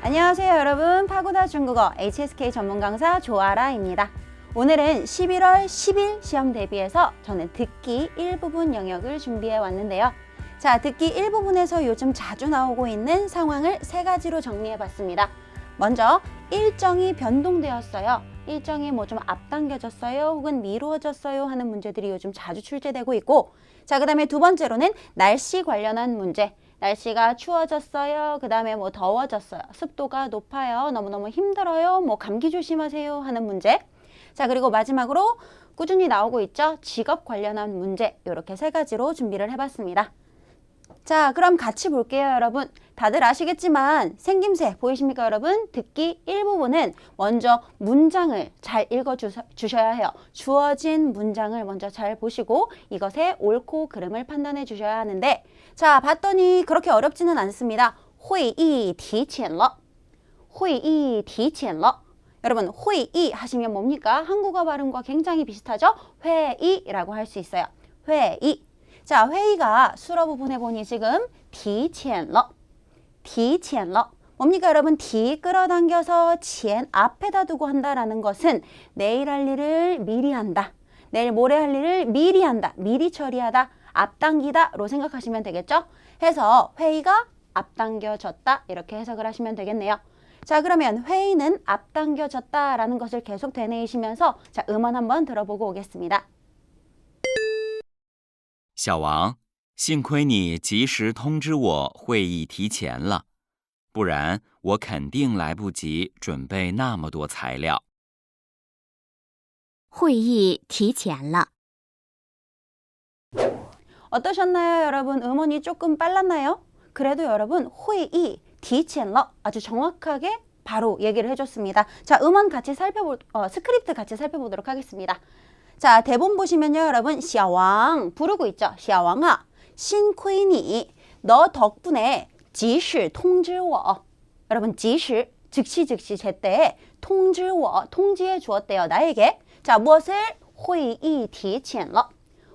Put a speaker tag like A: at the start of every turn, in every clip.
A: 안녕하세요 여러분, 파고다 중국어 HSK 전문 강사 조아라입니다. 오늘은 11월 10일 시험 대비해서 저는 듣기 일부분 영역을 준비해 왔는데요. 자, 듣기 일부분에서 요즘 자주 나오고 있는 상황을 세 가지로 정리해 봤습니다. 먼저 일정이 변동되었어요. 일정이 뭐 좀 앞당겨졌어요 혹은 미루어졌어요 하는 문제들이 요즘 자주 출제되고 있고, 자, 그 다음에 두 번째로는 날씨 관련한 문제. 날씨가 추워졌어요. 그 다음에 뭐 더워졌어요. 습도가 높아요. 너무너무 힘들어요. 뭐 감기 조심하세요 하는 문제. 자, 그리고 마지막으로 꾸준히 나오고 있죠. 직업 관련한 문제. 이렇게 세 가지로 준비를 해봤습니다. 자, 그럼 같이 볼게요, 여러분. 다들 아시겠지만 생김새 보이십니까, 여러분? 듣기 일부분은 먼저 문장을 잘 읽어주셔야 해요. 주어진 문장을 먼저 잘 보시고 이것의 옳고 그름을 판단해 주셔야 하는데, 자, 봤더니 그렇게 어렵지는 않습니다. 会议提前了. 会议提前了. 여러분, 会议 하시면 뭡니까? 한국어 발음과 굉장히 비슷하죠? 회의라고 할 수 있어요. 회의. 자, 회의가 수러 부분에 보니 지금 提前了. 提前了. 뭡니까 여러분? 提끌어당겨서 前 앞에다 두고 한다라는 것은 내일 할 일을 미리 한다. 내일 모레 할 일을 미리 한다. 미리 처리하다. 앞당기다로 생각하시면 되겠죠? 해서 회의가 앞당겨졌다. 이렇게 해석을 하시면 되겠네요. 자, 그러면 회의는 앞당겨졌다라는 것을 계속 되뇌이시면서 자, 음원 한번 들어보고 오겠습니다.
B: 小王，幸亏你及时通知我会议提前了，不然我肯定来不及准备那么多材料。
C: 会议提前了。
A: 어떠셨나요, 여러분? 음원이 조금 빨랐나요? 그래도 여러분, 会议提前了 아주 정확하게 바로 얘기를 해줬습니다. 자, 음원 같이 스크립트 같이 살펴보도록 하겠습니다. 자, 대본 보시면요, 여러분, 小王 부르고 있죠. 小王啊, 幸亏你, 너 덕분에 及时通知我. 여러분, 及时 즉시 제때 通知我 통지해 주었대요, 나에게. 자, 무엇을? 会议提前了.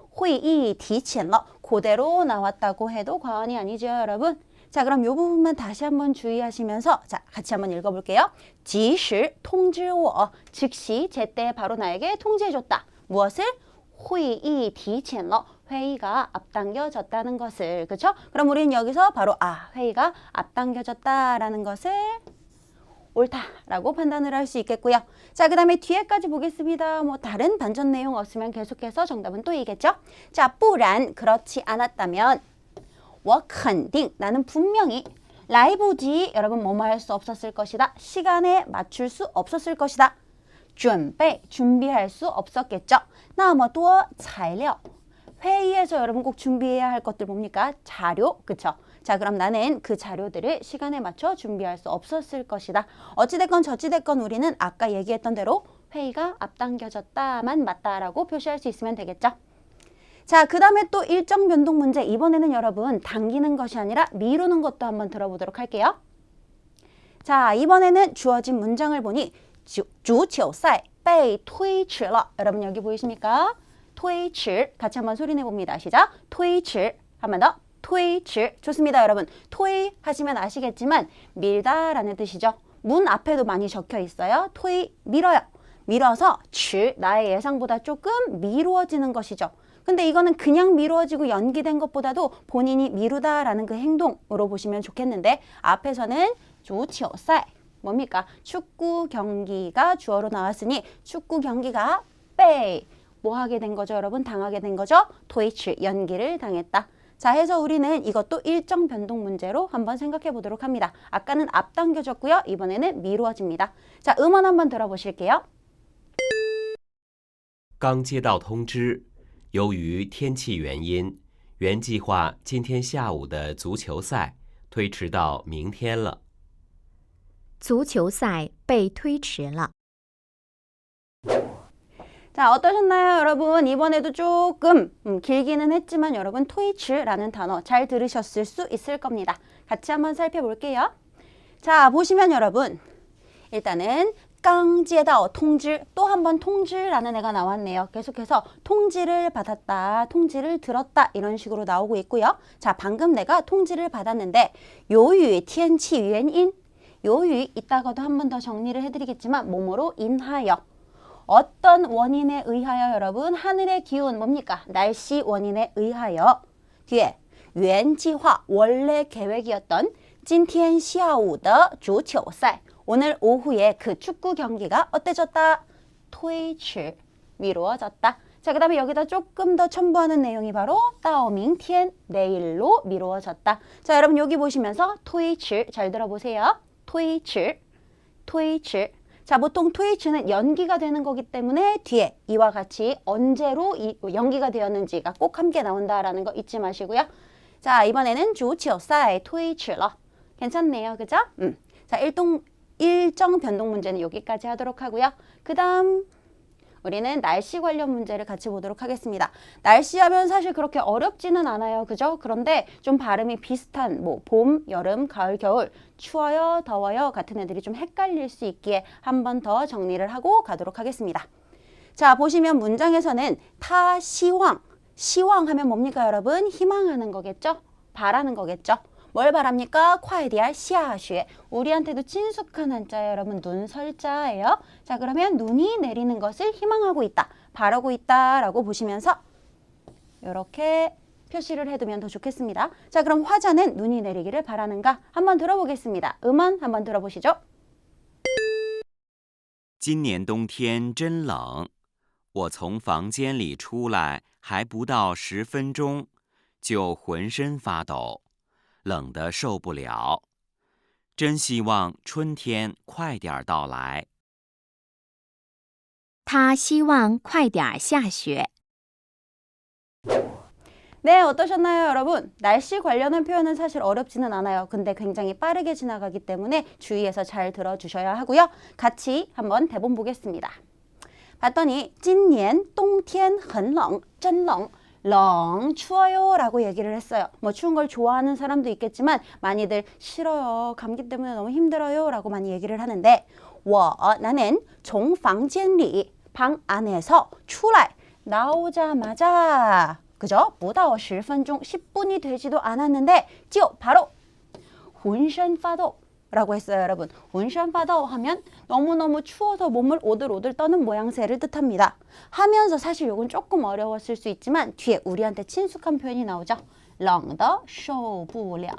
A: 会议提前了. 그대로 나왔다고 해도 과언이 아니죠, 여러분. 자, 그럼 이 부분만 다시 한번 주의하시면서 자, 같이 한번 읽어볼게요. 及时通知我. 즉시 제때 바로 나에게 통지해줬다. 무엇을? 会议提前了. 회의가 앞당겨졌다는 것을. 그렇죠? 그럼 우리는 여기서 바로 회의가 앞당겨졌다라는 것을 옳다라고 판단을 할 수 있겠고요. 자, 그 다음에 뒤에까지 보겠습니다. 뭐 다른 반전 내용 없으면 계속해서 정답은 또 이겠죠? 자, 不然 그렇지 않았다면 我肯定 나는 분명히 来不及 여러분 뭐뭐 할 수 없었을 것이다. 시간에 맞출 수 없었을 것이다. 准备 준비할 수 없었겠죠. 那么多材料 회의에서 여러분 꼭 준비해야 할 것들 뭡니까? 자료, 그쵸? 자, 그럼 나는 그 자료들을 시간에 맞춰 준비할 수 없었을 것이다. 어찌됐건 저찌됐건 우리는 아까 얘기했던 대로 회의가 앞당겨졌다만 맞다라고 표시할 수 있으면 되겠죠. 자, 그 다음에 또 일정 변동 문제. 이번에는 여러분 당기는 것이 아니라 미루는 것도 한번 들어보도록 할게요. 자, 이번에는 주어진 문장을 보니 足球赛被推迟了. 여러분 여기 보이십니까? 推迟 같이 한번 소리내 봅니다. 시작. 推迟 한 번 더. 推迟 좋습니다, 여러분. 推 하시면 아시겠지만 밀다라는 뜻이죠. 문 앞에도 많이 적혀 있어요. 推 밀어요. 밀어서 迟 나의 예상보다 조금 미루어지는 것이죠. 근데 이거는 그냥 미루어지고 연기된 것보다도 본인이 미루다라는 그 행동으로 보시면 좋겠는데 앞에서는 足球赛 뭡니까? 축구 경기가 주어로 나왔으니 축구 경기가 被 뭐 하게 된 거죠, 여러분? 당하게 된 거죠? 推迟 연기를 당했다. 자, 해서 우리는 이것도 일정 변동 문제로 한번 생각해 보도록 합니다. 아까는 앞당겨졌고요. 이번에는 미루어집니다. 자, 음원 한번 들어보실게요.
D: 刚接到通知，由于天气原因，原计划今天下午的足球赛推迟到明天了。
C: 足球赛被推迟了。
A: 자, 어떠셨나요, 여러분? 이번에도 조금 길기는 했지만 여러분 토이츠라는 단어 잘 들으셨을 수 있을 겁니다. 같이 한번 살펴볼게요. 자, 보시면 여러분 일단은 刚接到通知 또 한 번 통지라는 애가 나왔네요. 계속해서 통지를 받았다, 통지를 들었다 이런 식으로 나오고 있고요. 자, 방금 내가 통지를 받았는데 由于天气原因 요유 이따가도 한 번 더 정리를 해드리겠지만 뭐뭐로 인하여. 어떤 원인에 의하여 여러분? 하늘의 기운 뭡니까? 날씨 원인에 의하여. 뒤에 原计划 원래 계획이었던 今天下午的足球赛 오늘 오후에 그 축구 경기가 어때졌다? 推迟 미루어졌다. 자, 그 다음에 여기다 조금 더 첨부하는 내용이 바로 到明天 내일로 미루어졌다. 자, 여러분 여기 보시면서 推迟 잘 들어보세요. 推迟 推迟 자, 보통 推迟는 연기가 되는 거기 때문에 뒤에 이와 같이 언제로 연기가 되었는지가 꼭 함께 나온다라는 거 잊지 마시고요. 자, 이번에는 足球赛推迟了 괜찮네요. 그죠? 자, 일정 변동 문제는 여기까지 하도록 하고요. 그 다음 우리는 날씨 관련 문제를 같이 보도록 하겠습니다. 날씨 하면 사실 그렇게 어렵지는 않아요. 그죠? 그런데 좀 발음이 비슷한 뭐 봄, 여름, 가을, 겨울, 추워요, 더워요 같은 애들이 좀 헷갈릴 수 있기에 한 번 더 정리를 하고 가도록 하겠습니다. 자, 보시면 문장에서는 타 시황, 시황 하면 뭡니까 여러분? 희망하는 거겠죠? 바라는 거겠죠? 뭘 바랍니까? 快点下雪 우리한테도 친숙한 한자예요. 여러분 눈설자예요. 자, 그러면 눈이 내리는 것을 희망하고 있다. 바라고 있다 라고 보시면서 이렇게 표시를 해두면 더 좋겠습니다. 자, 그럼 화자는 눈이 내리기를 바라는가? 한번 들어보겠습니다. 음원 한번 들어보시죠.
B: 今年冬天真冷，我从房间里出来还不到10分钟，就浑身发抖。冷得受不了，真希望春天快点到来。
C: 他希望快点下雪。
A: 네, 어떠셨나요, 여러분? 날씨 관련한 표현은 사실 어렵지는 않아요. 근데 굉장히 빠르게 지나가기 때문에 주의해서 잘 들어주셔야 하고요. 같이 한번 대본 보겠습니다. 봤더니 今年冬天很冷，真冷。 렁 추워요 라고 얘기를 했어요. 뭐 추운 걸 좋아하는 사람도 있겠지만 많이들 싫어요. 감기 때문에 너무 힘들어요 라고 많이 얘기를 하는데 我 나는 从房间里 방 안에서 出来 나오자마자 그죠? 不到10分钟 10분이 되지도 않았는데 就 바로 浑身发抖 라고 했어요. 여러분 浑身发抖 하면 너무너무 추워서 몸을 오들오들 떠는 모양새를 뜻합니다. 하면서 사실 이건 조금 어려웠을 수 있지만 뒤에 우리한테 친숙한 표현이 나오죠. 冷的受不了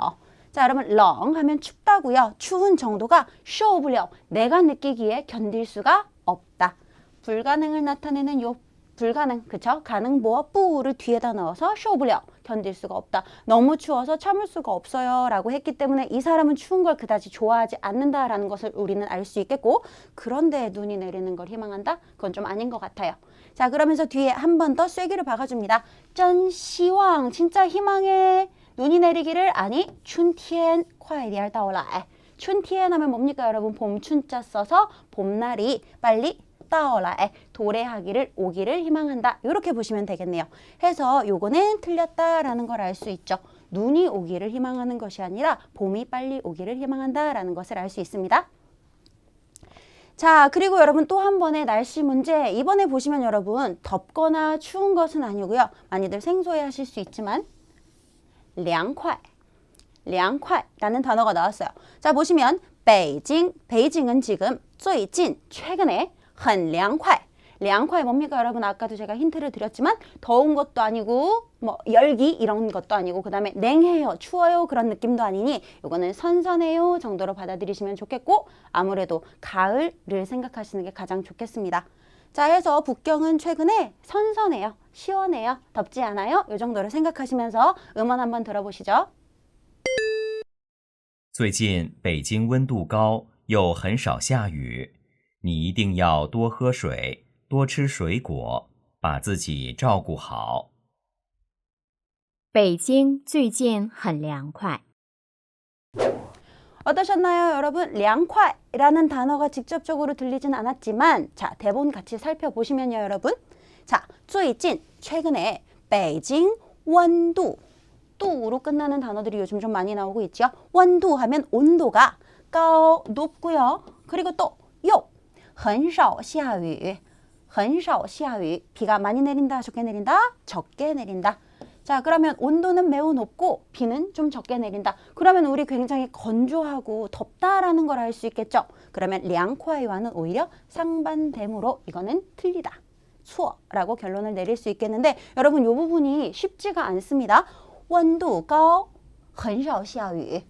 A: 자, 여러분 冷 하면 춥다고요. 추운 정도가 受不了 내가 느끼기에 견딜 수가 없다. 불가능을 나타내는 요 불가능, 그쵸? 가능 보어 뿌를 뒤에다 넣어서 受不了 견딜 수가 없다. 너무 추워서 참을 수가 없어요 라고 했기 때문에 이 사람은 추운 걸 그다지 좋아하지 않는다라는 것을 우리는 알 수 있겠고 그런데 눈이 내리는 걸 희망한다? 그건 좀 아닌 것 같아요. 자, 그러면서 뒤에 한 번 더 쐐기를 박아줍니다. 真希望 진짜 희망해 눈이 내리기를 아니 春天快点到来 춘티엔 하면 뭡니까 여러분? 봄춘자 써서 봄날이 빨리 따오라에 도래하기를 오기를 희망한다. 이렇게 보시면 되겠네요. 해서 요거는 틀렸다라는 걸 알 수 있죠. 눈이 오기를 희망하는 것이 아니라 봄이 빨리 오기를 희망한다라는 것을 알 수 있습니다. 자, 그리고 여러분 또 한 번의 날씨 문제. 이번에 보시면 여러분 덥거나 추운 것은 아니고요. 많이들 생소해 하실 수 있지만 凉快 凉快라는 단어가 나왔어요. 자, 보시면 베이징은 지금 最近 최근에 很凉快 凉快 뭡니까 여러분? 아까도 제가 힌트를 드렸지만 더운 것도 아니고 뭐 열기 이런 것도 아니고 그 다음에 냉해요, 추워요 그런 느낌도 아니니 이거는 선선해요 정도로 받아들이시면 좋겠고 아무래도 가을을 생각하시는 게 가장 좋겠습니다. 자, 해서 북경은 최근에 선선해요, 시원해요, 덥지 않아요? 이 정도로 생각하시면서 음원 한번 들어보시죠.
B: 最近北京温度高，又很少下雨，你一定要多喝水，多吃水果，把自己照顾好。
C: 北京最近很凉快。
A: 어떠셨나요, 여러분? 凉快 라는 단어가 직접적으로 들리진 않았지만 자, 대본 같이 살펴보시면요, 여러분. 자, 最近 최근에 北京温度 度로 끝나는 단어들이 요즘 좀 많이 나오고 있죠. 温度 하면 온도가 高 높고요. 그리고 또 又很少下雨 很少下雨 비가 많이 내린다, 적게 내린다? 적게 내린다. 자, 그러면 온도는 매우 높고 비는 좀 적게 내린다. 그러면 우리 굉장히 건조하고 덥다라는 걸 알 수 있겠죠. 그러면 량콰이와는 오히려 상반되므로 이거는 틀리다. 수어라고 결론을 내릴 수 있겠는데 여러분 이 부분이 쉽지가 않습니다. 温度高很少下雨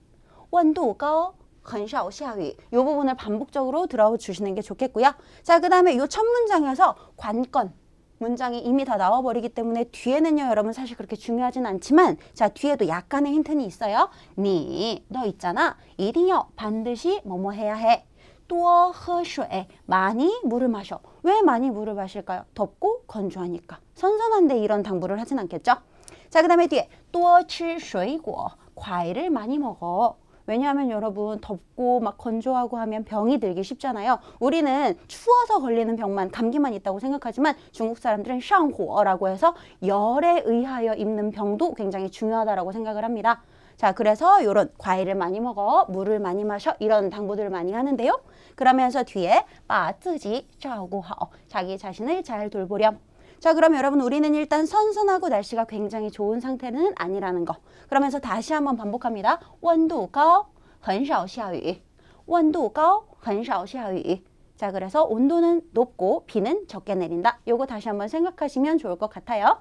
A: 温度高很少下雨이 부분을 반복적으로 들어주시는 게 좋겠고요. 자, 그 다음에 이 첫 문장에서 관건 문장이 이미 다 나와버리기 때문에 뒤에는요 여러분 사실 그렇게 중요하진 않지만 자 뒤에도 약간의 힌트는 있어요. 너 있잖아. 一定要 반드시 뭐뭐 해야 해. 多喝水 많이 물을 마셔. 왜 많이 물을 마실까요? 덥고 건조하니까. 선선한데 이런 당부를 하진 않겠죠? 자, 그 다음에 뒤에 多吃水果 과일을 많이 먹어. 왜냐하면 여러분 덥고 막 건조하고 하면 병이 들기 쉽잖아요. 우리는 추워서 걸리는 병만 감기만 있다고 생각하지만 중국 사람들은 샹호라고 해서 열에 의하여 입는 병도 굉장히 중요하다고 생각을 합니다. 자, 그래서 이런 과일을 많이 먹어, 물을 많이 마셔 이런 당부들을 많이 하는데요. 그러면서 뒤에 把自己照顾好 자기 자신을 잘 돌보렴. 자, 그럼 여러분 우리는 일단 선선하고 날씨가 굉장히 좋은 상태는 아니라는 거. 그러면서 다시 한번 반복합니다. 温度高很少下雨温度高很少下雨 자, 그래서 온도는 높고 비는 적게 내린다. 요거 다시 한번 생각하시면 좋을 것 같아요.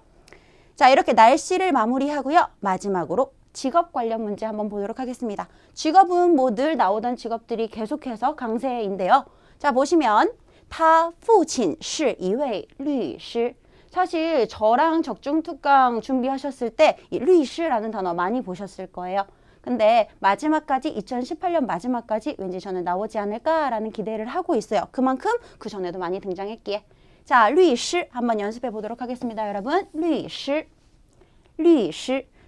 A: 자, 이렇게 날씨를 마무리하고요. 마지막으로 직업 관련 문제 한번 보도록 하겠습니다. 직업은 뭐 늘 나오던 직업들이 계속해서 강세인데요. 자, 보시면 他父亲是一位律师 사실 저랑 적중특강 준비하셨을 때 이律师라는 단어 많이 보셨을 거예요. 근데 마지막까지 2018년 마지막까지 왠지 저는 나오지 않을까라는 기대를 하고 있어요. 그만큼 그 전에도 많이 등장했기에. 자, 律师 한번 연습해 보도록 하겠습니다. 여러분, 律师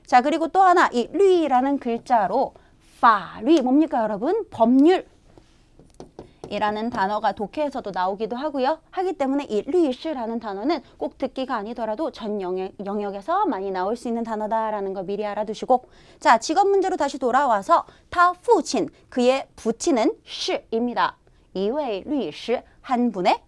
A: 자, 그리고 또 하나 이 律라는 글자로 法律 뭡니까 여러분? 법률 이라는 단어가 독해에서도 나오기도 하고요. 하기 때문에 이 律师라는 단어는 꼭 듣기가 아니더라도 전 영역에서 많이 나올 수 있는 단어다라는 거 미리 알아두시고. 자, 직업 문제로 다시 돌아와서 他父亲 그의 부친은 是입니다. 一位律师 한 분의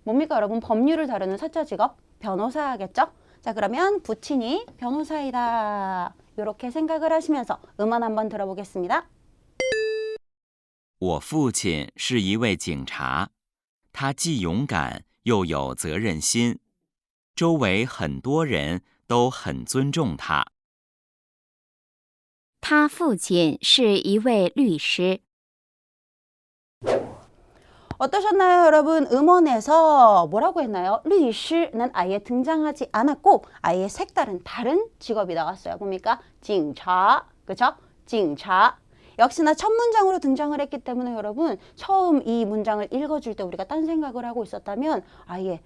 A: 뭡니까 여러분? 법률을 다루는 사자 직업 변호사겠죠? 자, 그러면 부친이 변호사이다. 이렇게 생각을 하시면서 음원 한번 들어보겠습니다.
B: 我父亲是一位警察，他既勇敢又有责任心，周围很多人都很尊重他。
C: 他父亲是一位律师。
A: 어떠셨나요, 여러분? 음원에서 뭐라고 했나요? 律师는 아예 등장하지 않았고 아예 색다른 다른 직업이 나왔어요. 뭡니까? 警察, 그쵸? 警察. 역시나 첫 문장으로 등장을 했기 때문에 여러분 처음 이 문장을 읽어줄 때 우리가 딴 생각을 하고 있었다면 아예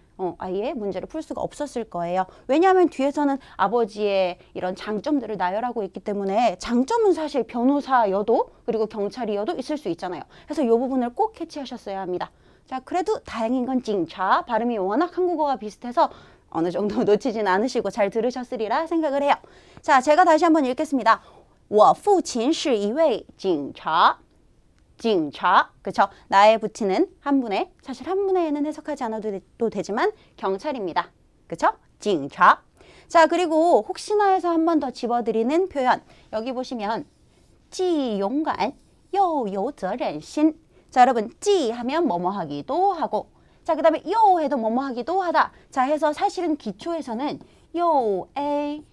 A: 문제를 풀 수가 없었을 거예요. 왜냐하면 뒤에서는 아버지의 이런 장점들을 나열하고 있기 때문에 장점은 사실 변호사여도 그리고 경찰이어도 있을 수 있잖아요. 그래서 이 부분을 꼭 캐치하셨어야 합니다. 자, 그래도 다행인 건 警察 발음이 워낙 한국어가 비슷해서 어느 정도 놓치진 않으시고 잘 들으셨으리라 생각을 해요. 자, 제가 다시 한번 읽겠습니다. 我父亲是一位警察 그쵸? 나의 부친은 한 분의, 사실 한 분의는 해석하지 않아도 되지만 경찰입니다. 그쵸? 警察 자, 그리고 혹시나 해서 한 번 더 집어드리는 표현 여기 보시면 既勇敢又有责任心 자, 여러분 既 하면 뭐뭐 하기도 하고 자, 그 다음에 又 해도 뭐뭐 하기도 하다 자, 해서 사실은 기초에서는 又 A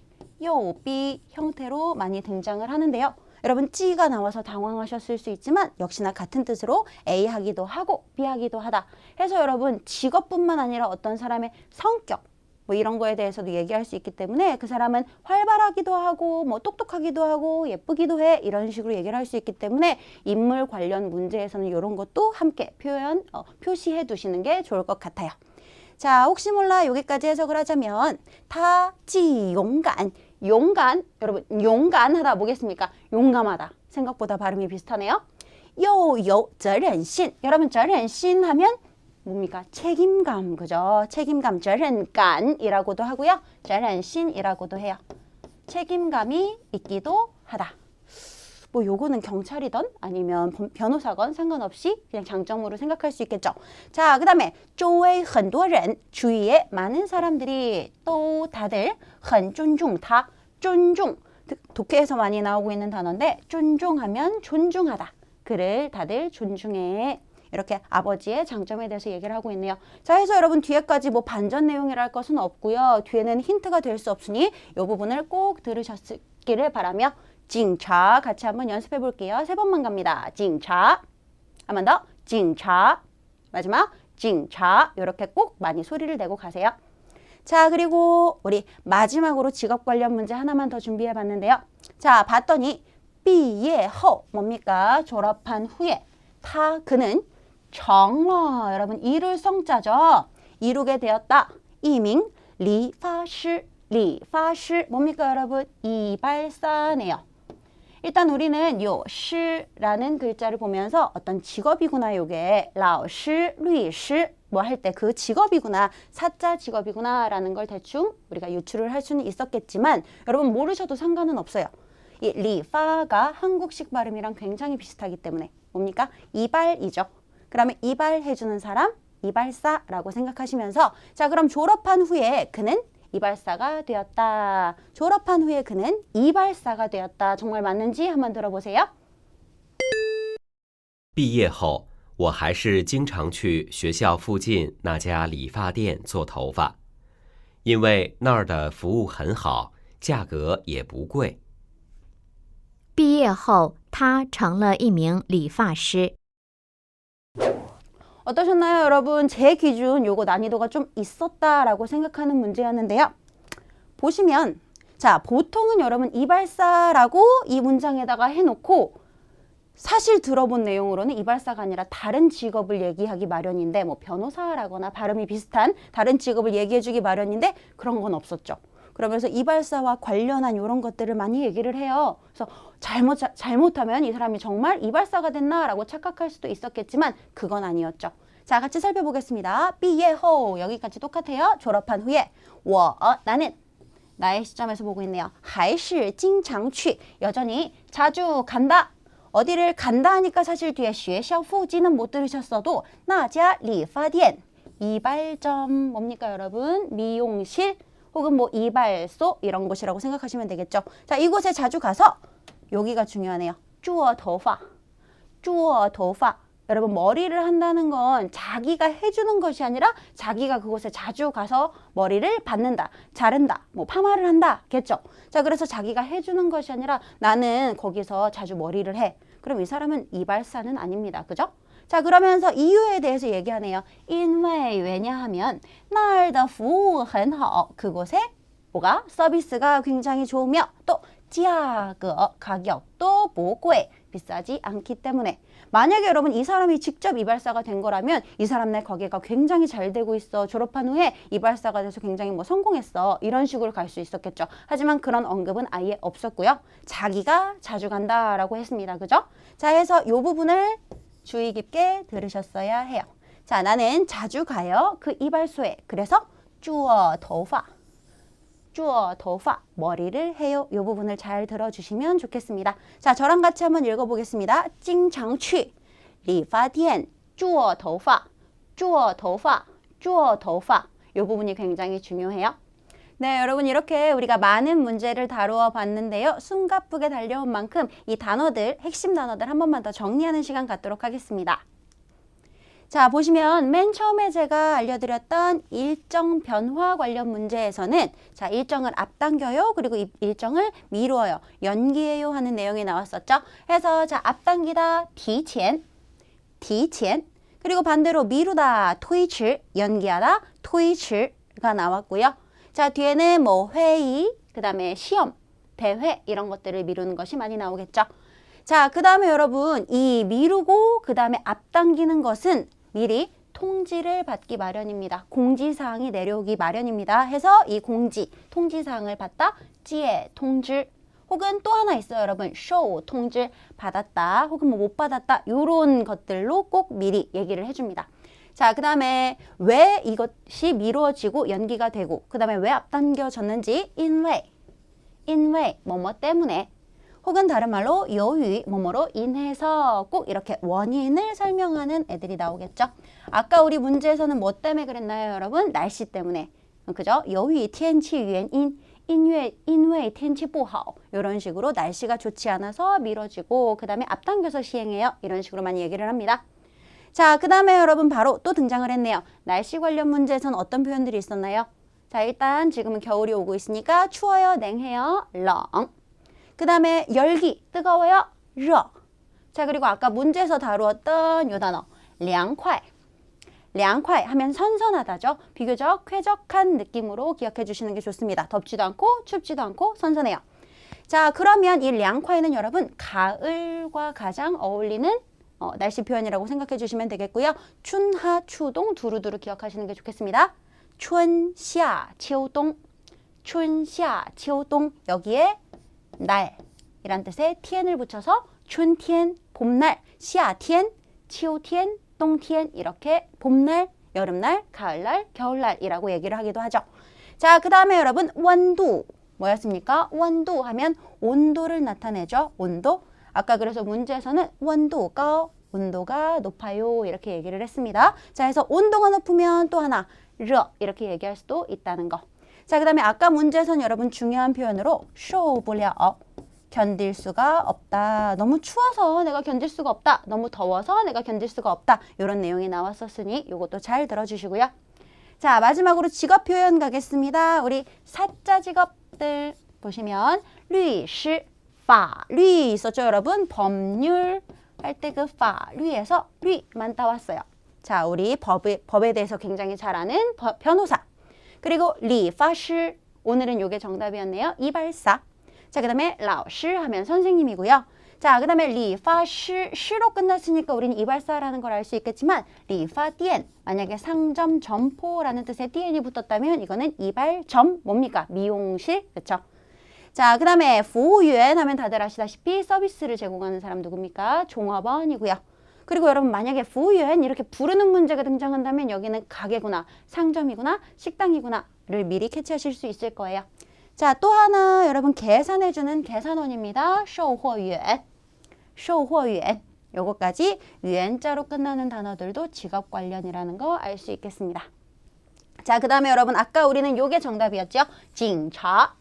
A: 요, B 형태로 많이 등장을 하는데요. 여러분 찌가 나와서 당황하셨을 수 있지만 역시나 같은 뜻으로 A 하기도 하고 B 하기도 하다. 해서 여러분 직업뿐만 아니라 어떤 사람의 성격 뭐 이런 거에 대해서도 얘기할 수 있기 때문에 그 사람은 활발하기도 하고 뭐 똑똑하기도 하고 예쁘기도 해 이런 식으로 얘기를 할 수 있기 때문에 인물 관련 문제에서는 이런 것도 함께 표시해 두시는 게 좋을 것 같아요. 자, 혹시 몰라 여기까지 해석을 하자면 他既勇敢 용간, 여러분 용간하다 뭐겠습니까? 용감하다. 생각보다 발음이 비슷하네요. 又有责任心 여러분 责任心 하면 뭡니까? 책임감, 그죠? 책임감, 责任感이라고도 하고요. 责任心이라고도 해요. 책임감이 있기도 하다. 뭐 요거는 경찰이든 아니면 변호사건 상관없이 그냥 장점으로 생각할 수 있겠죠. 자, 그 다음에 周围很多人 주위에 많은 사람들이 또 다들 很尊重他 존중. 독해에서 많이 나오고 있는 단어인데 존중하면 존중하다. 그를 다들 존중해. 이렇게 아버지의 장점에 대해서 얘기를 하고 있네요. 자, 해서 여러분 뒤에까지 뭐 반전 내용이라 할 것은 없고요. 뒤에는 힌트가 될 수 없으니 이 부분을 꼭 들으셨기를 바라며 징차 같이 한번 연습해 볼게요. 3번만 갑니다. 징차. 한 번 더. 징차. 마지막 징차. 이렇게 꼭 많이 소리를 내고 가세요. 자, 그리고 우리 마지막으로 직업 관련 문제 하나만 더 준비해 봤는데요. 자, 봤더니 毕业后 뭡니까? 졸업한 후에 그는 정러 여러분 이룰 성자죠. 이루게 되었다. 이밍 리파시 리파시 뭡니까 여러분? 이발사네요. 일단 우리는 요 시라는 글자를 보면서 어떤 직업이구나 요게 라오시, 루이시 뭐 할 때 그 직업이구나 사자 직업이구나 라는 걸 대충 우리가 유추를 할 수는 있었겠지만 여러분 모르셔도 상관은 없어요. 이 리파가 한국식 발음이랑 굉장히 비슷하기 때문에 뭡니까? 이발이죠. 그러면 이발해주는 사람, 이발사라고 생각하시면서 자 그럼 졸업한 후에 그는 이발사가 되었다. 졸업한 후에 그는 이발사가 되었다. 정말 맞는지 한번 들어보세요.
D: 毕业后，我还是经常去学校附近那家理发店做头发，因为那儿的服务很好，价格也不贵。
C: 毕业后，他成了一名理发师。
A: 어떠셨나요, 여러분? 제 기준 요거 난이도가 좀 있었다라고 생각하는 문제였는데요. 보시면 자, 보통은 여러분 이발사라고 이 문장에다가 해놓고 사실 들어본 내용으로는 이발사가 아니라 다른 직업을 얘기하기 마련인데 뭐 변호사라거나 발음이 비슷한 다른 직업을 얘기해주기 마련인데 그런 건 없었죠. 그러면서 이발사와 관련한 이런 것들을 많이 얘기를 해요. 그래서 잘못하면 이 사람이 정말 이발사가 됐나라고 착각할 수도 있었겠지만 그건 아니었죠. 자, 같이 살펴보겠습니다. 毕业后 여기까지 똑같아요. 졸업한 후에 我 나는 나의 시점에서 보고 있네요. 还是经常去 여전히 자주 간다. 어디를 간다 하니까 사실 뒤에 学校附近은 못 들으셨어도 那家理发店 이발점 뭡니까 여러분? 미용실 혹은 뭐 이발소 이런 곳이라고 생각하시면 되겠죠. 자, 이곳에 자주 가서 여기가 중요하네요. 做头发 做头发 여러분 머리를 한다는 건 자기가 해주는 것이 아니라 자기가 그곳에 자주 가서 머리를 받는다, 자른다, 뭐 파마를 한다 겠죠. 자, 그래서 자기가 해주는 것이 아니라 나는 거기서 자주 머리를 해. 그럼 이 사람은 이발사는 아닙니다. 그죠? 자, 그러면서 이유에 대해서 얘기하네요. 因为 왜냐하면 那儿的服务很好 그곳에 뭐가? 서비스가 굉장히 좋으며 또 价格 가격도 不贵 비싸지 않기 때문에 만약에 여러분 이 사람이 직접 이발사가 된 거라면 이 사람네 가게가 굉장히 잘 되고 있어. 졸업한 후에 이발사가 돼서 굉장히 뭐 성공했어. 이런 식으로 갈 수 있었겠죠. 하지만 그런 언급은 아예 없었고요. 자기가 자주 간다라고 했습니다. 그죠? 자, 해서 이 부분을 주의 깊게 들으셨어야 해요. 자, 나는 자주 가요. 그 이발소에. 그래서 做头发 做头发 머리를 해요. 이 부분을 잘 들어주시면 좋겠습니다. 자, 저랑 같이 한번 읽어보겠습니다. 经常去理发店做头发做头发做头发 이 부분이 굉장히 중요해요. 네, 여러분 이렇게 우리가 많은 문제를 다루어 봤는데요. 숨가쁘게 달려온 만큼 이 단어들, 핵심 단어들 한 번만 더 정리하는 시간 갖도록 하겠습니다. 자, 보시면 맨 처음에 제가 알려드렸던 일정 변화 관련 문제에서는 자, 일정을 앞당겨요. 그리고 일정을 미루어요. 연기해요 하는 내용이 나왔었죠. 해서 자, 앞당기다 提前 그리고 반대로 미루다 推迟 연기하다 推迟가 나왔고요. 자, 뒤에는 뭐 회의, 그 다음에 시험, 대회 이런 것들을 미루는 것이 많이 나오겠죠. 자, 그 다음에 여러분 이 미루고 그 다음에 앞당기는 것은 미리 통지를 받기 마련입니다. 공지사항이 내려오기 마련입니다. 해서 이 통지사항을 받다, 接通知 혹은 또 하나 있어요, 여러분. 受通知 받았다, 혹은 뭐 못 받았다 이런 것들로 꼭 미리 얘기를 해줍니다. 자, 그 다음에 왜 이것이 미루어지고 연기가 되고 그 다음에 왜 앞당겨졌는지 因为뭐뭐 때문에 혹은 다른 말로 由于뭐뭐로 인해서 꼭 이렇게 원인을 설명하는 애들이 나오겠죠. 아까 우리 문제에서는 뭐 때문에 그랬나요, 여러분? 날씨 때문에. 그죠? 由于天气原因因为天气不好 이런 식으로 날씨가 좋지 않아서 미뤄지고 그 다음에 앞당겨서 시행해요. 이런 식으로 많이 얘기를 합니다. 자, 그 다음에 여러분 바로 또 등장을 했네요. 날씨 관련 문제에선 어떤 표현들이 있었나요? 자, 일단 지금은 겨울이 오고 있으니까 추워요, 냉해요, 冷. 그 다음에 열기, 뜨거워요, 热. 자, 그리고 아까 문제에서 다루었던 요 단어, 凉快. 凉快 하면 선선하다죠. 비교적 쾌적한 느낌으로 기억해 주시는 게 좋습니다. 덥지도 않고 춥지도 않고 선선해요. 자, 그러면 이 凉快는 여러분 가을과 가장 어울리는 날씨 표현이라고 생각해 주시면 되겠고요. 춘, 하, 추동 두루두루 기억하시는 게 좋겠습니다. 춘, 夏, 秋冬. 춘, 夏, 秋冬. 여기에 날 이란 뜻의 tien을 붙여서 춘天, 봄날, 夏天, 秋天,冬天 이렇게 봄날, 여름날, 가을날, 겨울날이라고 얘기를 하기도 하죠. 자, 그 다음에 여러분 원도 뭐였습니까? 원도 하면 온도를 나타내죠. 온도. 아까 그래서 문제에서는 원도가 온도가 높아요 이렇게 얘기를 했습니다. 자, 그래서 온도가 높으면 또 하나 热 이렇게 얘기할 수도 있다는 거. 자, 그 다음에 아까 문제에서는 여러분 중요한 표현으로 受不了 견딜 수가 없다. 너무 추워서 내가 견딜 수가 없다. 너무 더워서 내가 견딜 수가 없다. 이런 내용이 나왔었으니 이것도 잘 들어주시고요. 자, 마지막으로 직업 표현 가겠습니다. 우리 사자 직업들 보시면 律师, 法律 있었죠, 여러분? 법률 할 때 그 法律에서 律만 따왔어요. 자, 우리 법에 대해서 굉장히 잘 아는 변호사. 그리고 理发师 오늘은 이게 정답이었네요. 이발사. 자, 그 다음에 老师 하면 선생님이고요. 자, 그 다음에 理发师 시로 끝났으니까 우린 이발사라는 걸 알 수 있겠지만 理发店 만약에 상점, 점포라는 뜻의 tien이 붙었다면 이거는 이발점 뭡니까? 미용실. 그렇죠? 자, 그 다음에 服务员 하면 다들 아시다시피 서비스를 제공하는 사람 누굽니까? 종업원이고요. 그리고 여러분 만약에 服务员 이렇게 부르는 문제가 등장한다면 여기는 가게구나, 상점이구나, 식당이구나를 미리 캐치하실 수 있을 거예요. 자, 또 하나 여러분 계산해주는 계산원입니다. 售货员. 售货员. 요거까지 유엔자로 끝나는 단어들도 직업 관련이라는 거 알 수 있겠습니다. 자, 그 다음에 여러분 아까 우리는 요게 정답이었죠. 警察.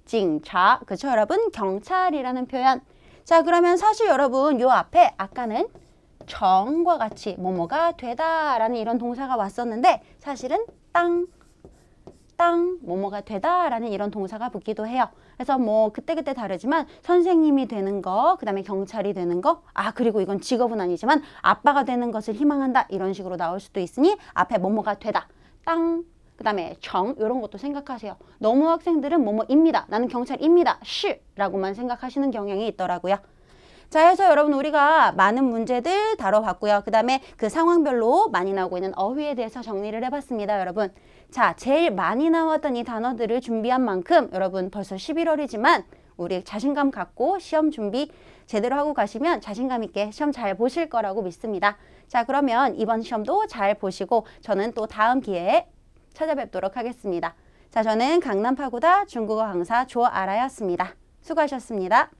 A: 警察. 그쵸 여러분? 경찰이라는 표현. 자, 그러면 사실 여러분 요 앞에 아까는 정과 같이 뭐뭐가 되다 라는 이런 동사가 왔었는데 사실은 땅 뭐뭐가 되다 라는 이런 동사가 붙기도 해요. 그래서 뭐 그때그때 다르지만 선생님이 되는 거, 그 다음에 경찰이 되는 거, 그리고 이건 직업은 아니지만 아빠가 되는 것을 희망한다 이런 식으로 나올 수도 있으니 앞에 뭐뭐가 되다, 땅, 그 다음에 정 이런 것도 생각하세요. 너무 학생들은 뭐뭐입니다, 나는 경찰입니다, 라고만 생각하시는 경향이 있더라고요. 자, 해서 여러분 우리가 많은 문제들 다뤄봤고요. 그 다음에 그 상황별로 많이 나오고 있는 어휘에 대해서 정리를 해봤습니다, 여러분. 자, 제일 많이 나왔던 이 단어들을 준비한 만큼 여러분 벌써 11월이지만 우리 자신감 갖고 시험 준비 제대로 하고 가시면 자신감 있게 시험 잘 보실 거라고 믿습니다. 자, 그러면 이번 시험도 잘 보시고 저는 또 다음 기회에 찾아뵙도록 하겠습니다. 자, 저는 강남 파고다 중국어 강사 조아라였습니다. 수고하셨습니다.